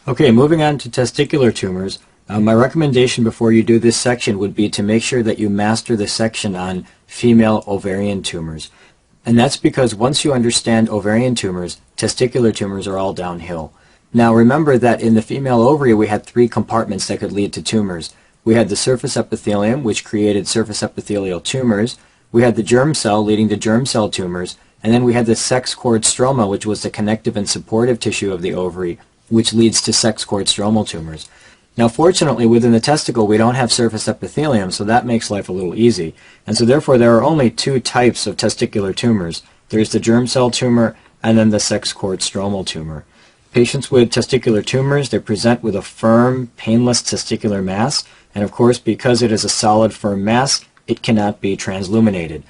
Okay, moving on to testicular tumors. My recommendation before you do this section would be to make sure that you master the section on female ovarian tumors. And that's because once you understand ovarian tumors, testicular tumors are all downhill. Now remember that in the female ovary we had three compartments that could lead to tumors. We had the surface epithelium, which created surface epithelial tumors. We had the germ cell leading to germ cell tumors. And then we had the sex cord stroma, which was the connective and supportive tissue of the ovary, which leads to sex cord stromal tumors. Now fortunately within the testicle we don't have surface epithelium, so that makes life a little easy. And so therefore there are only two types of testicular tumors. There's the germ cell tumor and then the sex cord stromal tumor. Patients with testicular tumors, they present with a firm, painless testicular mass, and of course because it is a solid, firm mass, it cannot be transluminated.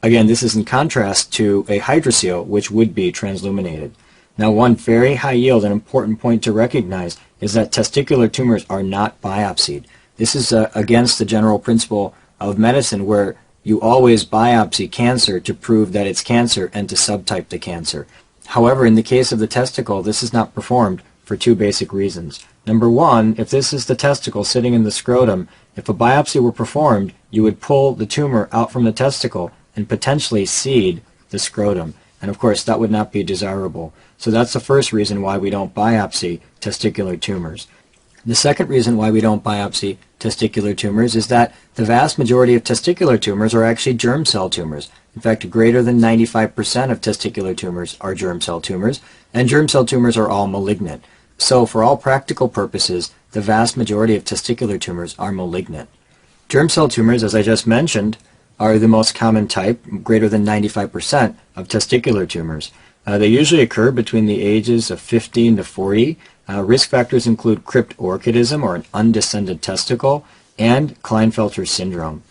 Again, this is in contrast to a hydrocele, which would be transluminated. Now, one very high yield and important point to recognize is that testicular tumors are not biopsied. This is against the general principle of medicine where you always biopsy cancer to prove that it's cancer and to subtype the cancer. However, in the case of the testicle, this is not performed for two basic reasons. Number one, if this is the testicle sitting in the scrotum, if a biopsy were performed, you would pull the tumor out from the testicle and potentially seed the scrotum. And of course, that would not be desirable. So that's the first reason why we don't biopsy testicular tumors. The second reason why we don't biopsy testicular tumors is that the vast majority of testicular tumors are actually germ cell tumors. In fact, greater than 95% of testicular tumors are germ cell tumors, and germ cell tumors are all malignant. So for all practical purposes, the vast majority of testicular tumors are malignant. Germ cell tumors, as I just mentioned, are the most common type, greater than 95% of testicular tumors. They usually occur between the ages of 15 to 40. Risk factors include cryptorchidism, or an undescended testicle, and Klinefelter syndrome.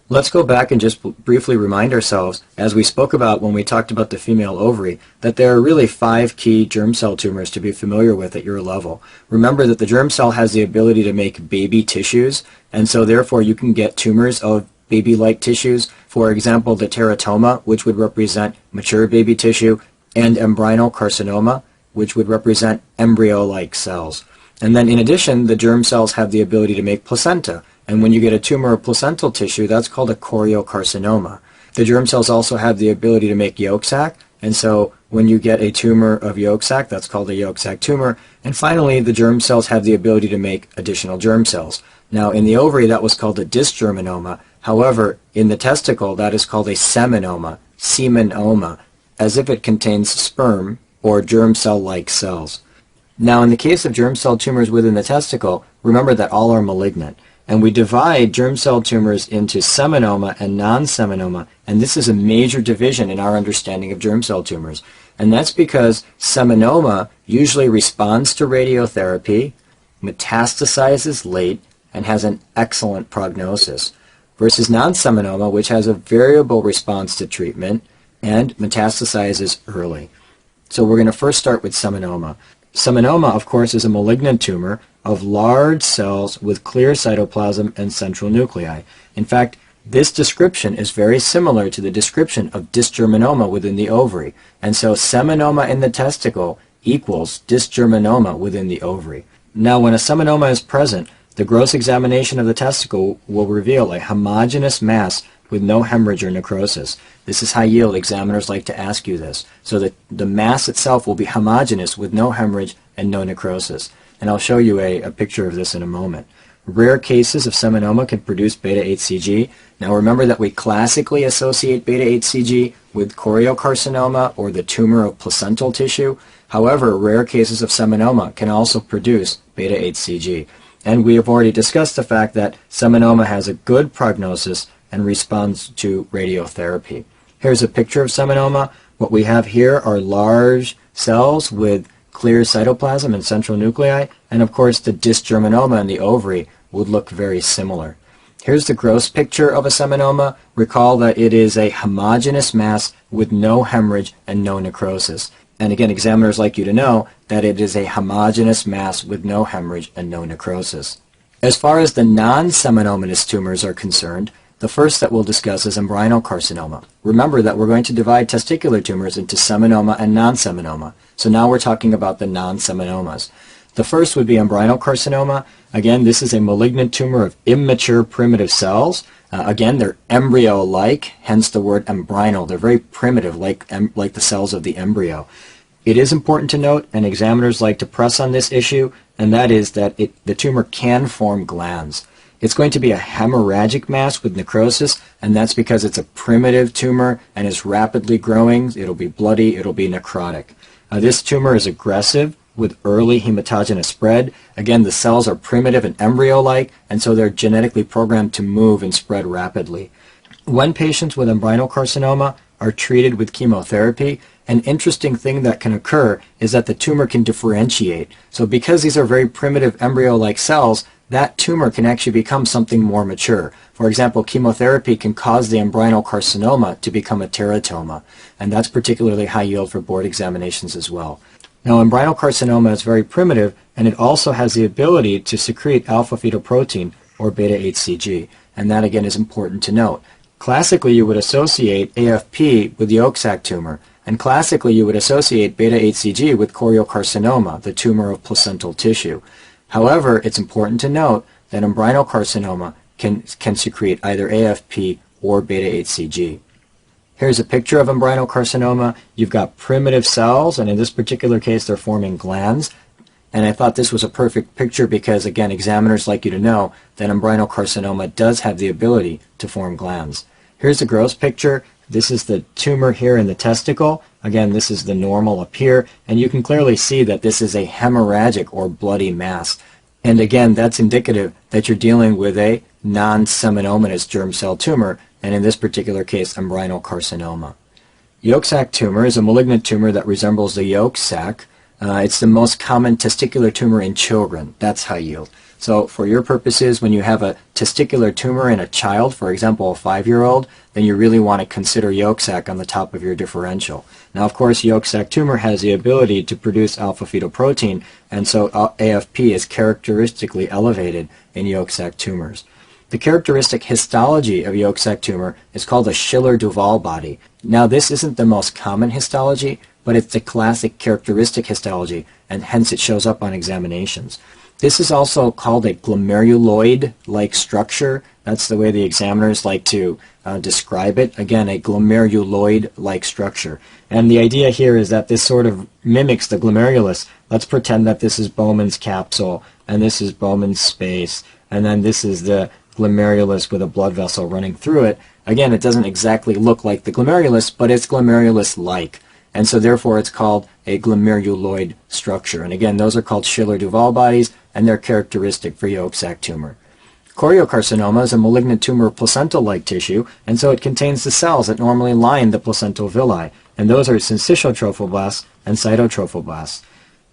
Let's go back and just briefly remind ourselves, as we spoke about when we talked about the female ovary, that there are really 5 key germ cell tumors to be familiar with at your level. Remember that the germ cell has the ability to make baby tissues, and so therefore you can get tumors of baby-like tissues, for example the teratoma, which would represent mature baby tissue, and embryonal carcinoma, which would represent embryo-like cells. And then in addition, the germ cells have the ability to make placenta, and when you get a tumor of placental tissue, that's called a choriocarcinoma. The germ cells also have the ability to make yolk sac, and so when you get a tumor of yolk sac, that's called a yolk sac tumor. And finally, the germ cells have the ability to make additional germ cells. Now, in the ovary, that was called a dysgerminoma. However, in the testicle, that is called a seminoma, seminoma, as if it contains sperm or germ cell-like cells. Now, in the case of germ cell tumors within the testicle, remember that all are malignant. And we divide germ cell tumors into seminoma and non-seminoma, and this is a major division in our understanding of germ cell tumors. And that's because seminoma usually responds to radiotherapy, metastasizes late, and has an excellent prognosis, versus non-seminoma, which has a variable response to treatment and metastasizes early. So we're going to first start with seminoma. Seminoma, of course, is a malignant tumor of large cells with clear cytoplasm and central nuclei. In fact, this description is very similar to the description of dysgerminoma within the ovary. And so seminoma in the testicle equals dysgerminoma within the ovary. Now, when a seminoma is present, the gross examination of the testicle will reveal a homogeneous mass with no hemorrhage or necrosis. This is high yield. Examiners like to ask you this. So that the mass itself will be homogeneous with no hemorrhage and no necrosis. And I'll show you a picture of this in a moment. Rare cases of seminoma can produce beta-8-CG. Now remember that we classically associate beta-8-CG with choriocarcinoma or the tumor of placental tissue. However, rare cases of seminoma can also produce beta-8-CG. And we have already discussed the fact that seminoma has a good prognosis and responds to radiotherapy. Here's a picture of seminoma. What we have here are large cells with clear cytoplasm and central nuclei, and of course the dysgerminoma in the ovary would look very similar. Here's the gross picture of a seminoma. Recall that it is a homogeneous mass with no hemorrhage and no necrosis. And again, examiners like you to know that it is a homogeneous mass with no hemorrhage and no necrosis. As far as the non-seminomatous tumors are concerned, the first that we'll discuss is embryonal carcinoma. Remember that we're going to divide testicular tumors into seminoma and non-seminoma. So now we're talking about the non-seminomas. The first would be embryonal carcinoma. Again, this is a malignant tumor of immature primitive cells. Again, they're embryo-like, hence the word embryonal. They're very primitive, like the cells of the embryo. It is important to note, and examiners like to press on this issue, and that is that the tumor can form glands. It's going to be a hemorrhagic mass with necrosis, and that's because it's a primitive tumor and is rapidly growing. It'll be bloody, it'll be necrotic. This tumor is aggressive with early hematogenic spread. Again, the cells are primitive and embryo-like, and so they're genetically programmed to move and spread rapidly. When patients with embryonal carcinoma are treated with chemotherapy, an interesting thing that can occur is that the tumor can differentiate. So because these are very primitive embryo-like cells, that tumor can actually become something more mature. For example, chemotherapy can cause the embryonal carcinoma to become a teratoma, and that's particularly high yield for board examinations as well. Now, embryonal carcinoma is very primitive, and it also has the ability to secrete alpha-fetoprotein, or beta-HCG, and that again is important to note. Classically, you would associate AFP with yolk sac tumor, and classically you would associate beta-HCG with choriocarcinoma, the tumor of placental tissue. However, it's important to note that embryonal carcinoma can secrete either AFP or beta-HCG. Here's a picture of embryonal carcinoma. You've got primitive cells, and in this particular case they're forming glands. And I thought this was a perfect picture because, again, examiners like you to know that embryonal carcinoma does have the ability to form glands. Here's a gross picture. This is the tumor here in the testicle. Again, this is the normal up here, and you can clearly see that this is a hemorrhagic or bloody mass. And again, that's indicative that you're dealing with a non-seminomatous germ cell tumor, and in this particular case, embryonal carcinoma. Yolk sac tumor is a malignant tumor that resembles the yolk sac. It's the most common testicular tumor in children. That's high yield. So for your purposes, when you have a testicular tumor in a child, for example, a 5-year-old, then you really want to consider yolk sac on the top of your differential. Now, of course, yolk sac tumor has the ability to produce alpha-fetoprotein, and so AFP is characteristically elevated in yolk sac tumors. The characteristic histology of yolk sac tumor is called a Schiller-Duval body. Now, this isn't the most common histology, but it's the classic characteristic histology, and hence it shows up on examinations. This is also called a glomeruloid-like structure. That's the way the examiners like to describe it. Again, a glomeruloid-like structure. And the idea here is that this sort of mimics the glomerulus. Let's pretend that this is Bowman's capsule, and this is Bowman's space, and then this is the glomerulus with a blood vessel running through it. Again, it doesn't exactly look like the glomerulus, but it's glomerulus-like. And so therefore it's called a glomeruloid structure. And again, those are called Schiller-Duval bodies, and they're characteristic for yolk sac tumor. Choriocarcinoma is a malignant tumor of placental-like tissue, and so it contains the cells that normally line the placental villi, and those are syncytiotrophoblasts and cytotrophoblasts.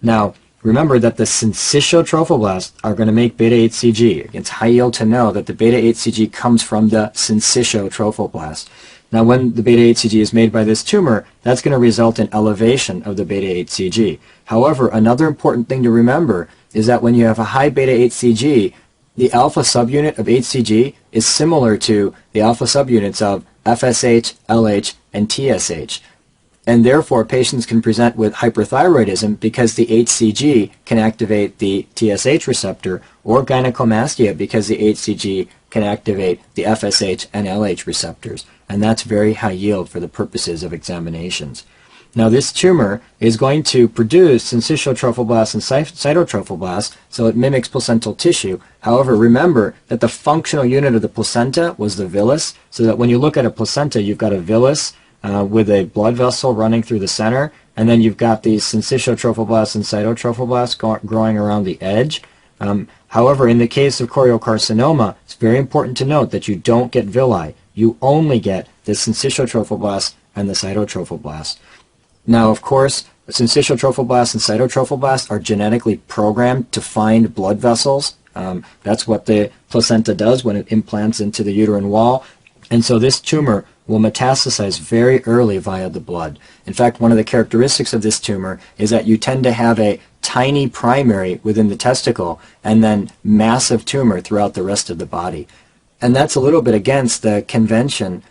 Now, remember that the syncytiotrophoblasts are going to make beta-HCG. It's high yield to know that the beta-HCG comes from the syncytiotrophoblasts. Now, when the beta-HCG is made by this tumor, that's going to result in elevation of the beta-HCG. However, another important thing to remember is that when you have a high beta-HCG, the alpha subunit of HCG is similar to the alpha subunits of FSH, LH, and TSH. And therefore, patients can present with hyperthyroidism because the HCG can activate the TSH receptor, or gynecomastia because the HCG can activate the FSH and LH receptors. And that's very high yield for the purposes of examinations. Now, this tumor is going to produce syncytiotrophoblasts and cytotrophoblasts, so it mimics placental tissue. However, remember that the functional unit of the placenta was the villus, so that when you look at a placenta, you've got a villus with a blood vessel running through the center, and then you've got these syncytiotrophoblasts and cytotrophoblasts growing around the edge. However, in the case of choriocarcinoma, it's very important to note that you don't get villi. You only get the syncytiotrophoblasts and the cytotrophoblasts. Now, of course, syncytiotrophoblasts and cytotrophoblasts are genetically programmed to find blood vessels. That's what the placenta does when it implants into the uterine wall. And so this tumor will metastasize very early via the blood. In fact, one of the characteristics of this tumor is that you tend to have a tiny primary within the testicle and then massive tumor throughout the rest of the body. And that's a little bit against the convention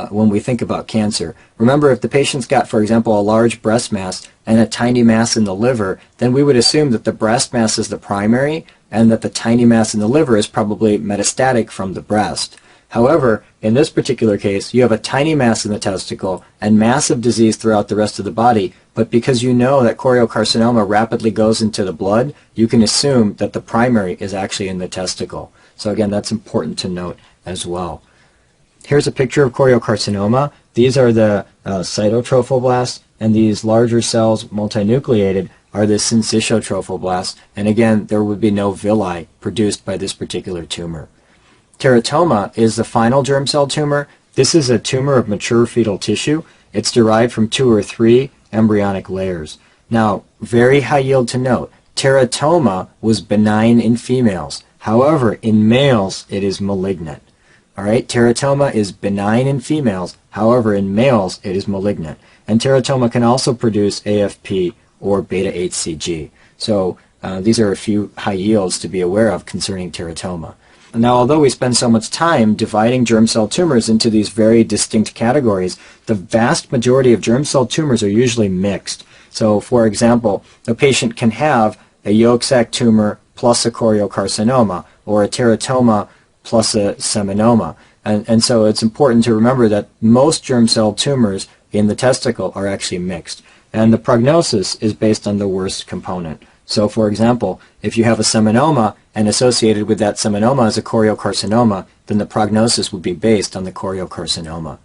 when we think about cancer. Remember, if the patient's got, for example, a large breast mass, and a tiny mass in the liver, then we would assume that the breast mass is the primary and that the tiny mass in the liver is probably metastatic from the breast. However, in this particular case, you have a tiny mass in the testicle and massive disease throughout the rest of the body, but because you know that choriocarcinoma rapidly goes into the blood, you can assume that the primary is actually in the testicle. So again, that's important to note as well. Here's a picture of choriocarcinoma. These are the cytotrophoblasts, and these larger cells, multinucleated, are the syncytiotrophoblasts, and again, there would be no villi produced by this particular tumor. Teratoma is the final germ cell tumor. This is a tumor of mature fetal tissue. It's derived from 2 or 3 embryonic layers. Now, very high yield to note, teratoma was benign in females. However, in males, it is malignant. All right, teratoma is benign in females. However, in males, it is malignant. And teratoma can also produce AFP or beta-HCG. So these are a few high yields to be aware of concerning teratoma. Now, although we spend so much time dividing germ cell tumors into these very distinct categories, the vast majority of germ cell tumors are usually mixed. So, for example, a patient can have a yolk sac tumor plus a choriocarcinoma, or a teratoma plus a seminoma. And so it's important to remember that most germ cell tumors in the testicle are actually mixed. And the prognosis is based on the worst component. So, for example, if you have a seminoma and associated with that seminoma is a choriocarcinoma, then the prognosis would be based on the choriocarcinoma.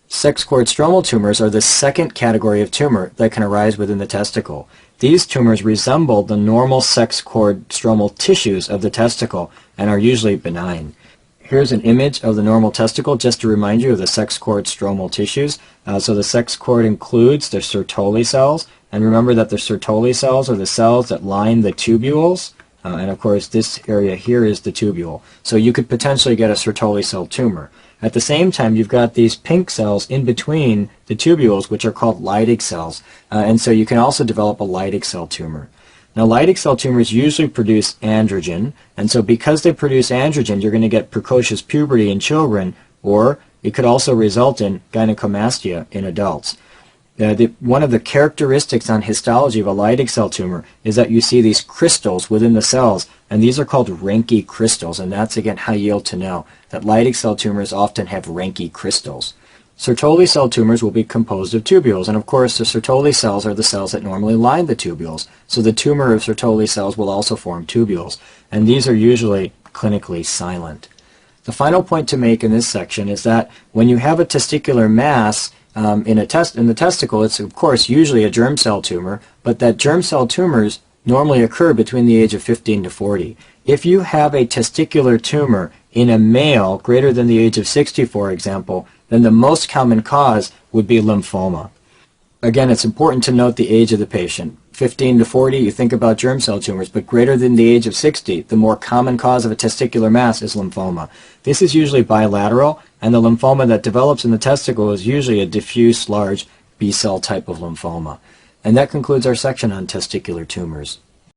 Sex cord stromal tumors are the second category of tumor that can arise within the testicle. These tumors resemble the normal sex cord stromal tissues of the testicle and are usually benign. Here's an image of the normal testicle just to remind you of the sex cord stromal tissues. So the sex cord includes the Sertoli cells, and remember that the Sertoli cells are the cells that line the tubules, and of course this area here is the tubule. So you could potentially get a Sertoli cell tumor. At the same time, you've got these pink cells in between the tubules, which are called Leydig cells, and so you can also develop a Leydig cell tumor. Now, Leydig cell tumors usually produce androgen, and so because they produce androgen, you're going to get precocious puberty in children, or it could also result in gynecomastia in adults. One of the characteristics on histology of a Leydig cell tumor is that you see these crystals within the cells, and these are called Ranke crystals, and that's, again, high yield to know that Leydig cell tumors often have Ranke crystals. Sertoli cell tumors will be composed of tubules, and of course the Sertoli cells are the cells that normally line the tubules, so the tumor of Sertoli cells will also form tubules, and these are usually clinically silent. The final point to make in this section is that when you have a testicular mass in the testicle, it's of course usually a germ cell tumor, but that germ cell tumors normally occur between the age of 15 to 40. If you have a testicular tumor in a male greater than the age of 60, for example, then the most common cause would be lymphoma. Again, it's important to note the age of the patient. 15 to 40, you think about germ cell tumors, but greater than the age of 60, the more common cause of a testicular mass is lymphoma. This is usually bilateral, and the lymphoma that develops in the testicle is usually a diffuse large B-cell type of lymphoma. And that concludes our section on testicular tumors.